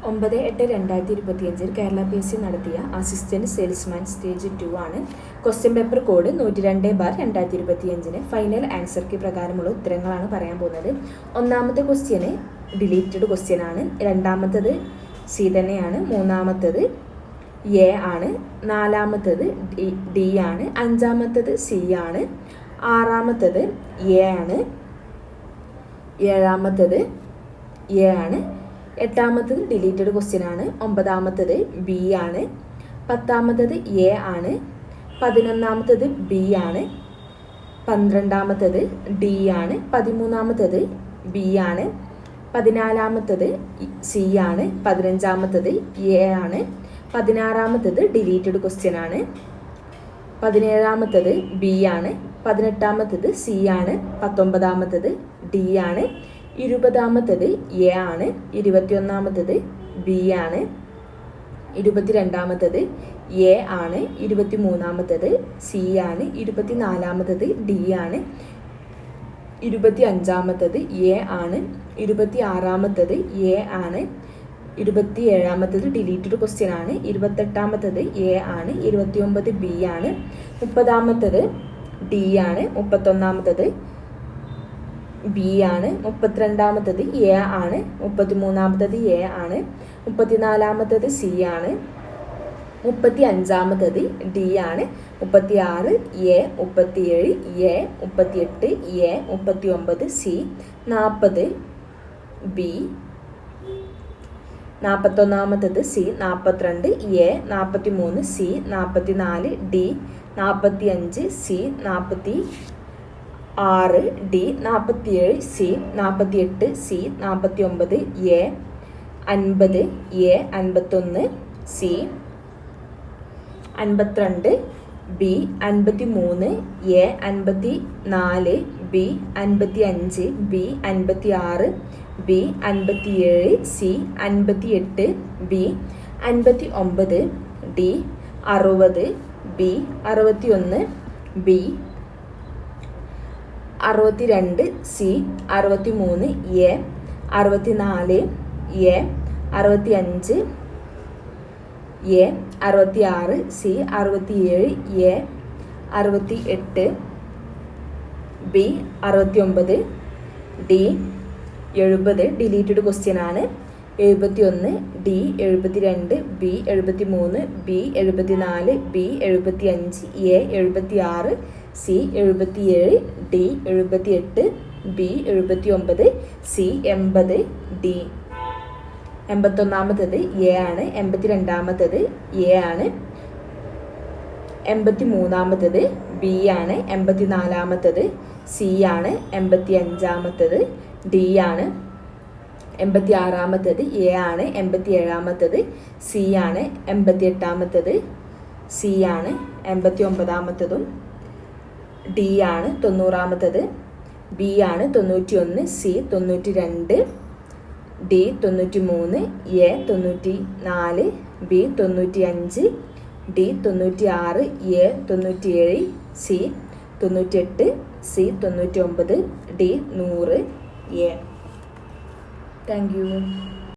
9/8/2025 Kerala PSC നടത്തിയ assistant salesman stage 2 ആണ്. Question paper code 102/2025 final answer key പ്രകാരമുള്ള ഉത്തരങ്ങളാണ് പറയാൻ പോകുന്നത്. ഒന്നാമത്തെ ക്വസ്റ്റ്യന് ഡിലീറ്റഡ് ക്വസ്റ്റ്യൻ ആണ്. രണ്ടാമത്തത് സി തന്നെയാണ്. മൂന്നാമത്തത് എ ആണ്. നാലാമത്തത് ഡി ആണ്. അഞ്ചാമത്തത് സി ആണ്. ആറാമത്തത് എ ആണ്. ഏഴാമത്തത് എ ആണ്. എട്ടാമത്തത് ഡിലീറ്റഡ് ക്വസ്റ്റ്യൻ ആണ്. ഒമ്പതാമത്തത് ബി ആണ്. പത്താമത്തത് എ ആണ്. 11ാമത്തത് ബി ആണ്. 12ാമത്തത് ഡി ആണ്. 13ാമത്തത് ബി ആണ്. 14ാമത്തത് സി ആണ്. 15ാമത്തത് എ ആണ്. 16ാമത്തത് ഡിലീറ്റഡ് ക്വസ്റ്റ്യൻ ആണ്. 17ാമത്തത് ബി ആണ്. 18ാമത്തത് സി ആണ്. 19ാമത്തത് ഡി ആണ്. 20ാമത്തത് എ ആണ്. 21ാമത്തത് ബി ആണ്. 22ാമത്തത് എ ആണ്. 23ാമത്തത് സി ആണ്. 24ാമത്തത് ഡി ആണ്. 25ാമത്തത് എ ആണ്. 26ാമത്തത് എ ആണ്. 27ാമത്തത് ഡിലീറ്റഡ് ക്വസ്റ്റ്യൻ ആണ്. 28ാമത്തത് എ ആണ്. 29 ബി ആണ്. 30ാമത്തത് ഡി ആണ്. 31ാമത്തത് ബി ആണ്. 32ാമത്തത് എ ആണ്. 33ാമത്തത് എ ആണ്. 34ാമത്തത് സി ആണ്. 35ാമത്തത് ഡി ആണ്. 36 A. 37 A. 38 A. 39 C. 40 B. 41ാമത്തത് C. 42 A. 43 C. 44 D. 45 C. 46 D. 47 C. 48 C. 49 A. 50 A. 51 C. 52 B. 53 A. 54 B. 55 B. 56 B. 57 C. 58 B. 59 D. 60 B. 61 B. 62 C. 63 A. 64 A. 65 A. 66 C. 67 A. 68 B. 69 D. 70 deleted question ആണ്. 71 D. 72 B. 73 B. 74 B. 75 A. 76 C. 77 D. 78 B. 79 C. 80 D. 81ാമത്തത് A ആണ്. 82ാമത്തത് A ആണ്. 83ാമത്തത് B ആണ്. 84ാമത്തത് C ആണ്. 85ാമത്തത് D ആണ്. 86ാമത്തത് A ആണ്. 87ാമത്തത് C ആണ്. 88ാമത്തത് സി ആണ്. 89ാമത്തതും ഡി ആണ്. 90ാമത്തത് ബി ആണ്. 91 C. 92 D. 93 A. 94 B. 95 D. 96 A. 97 C. 98 C. 99 D. 100 A. Thank you.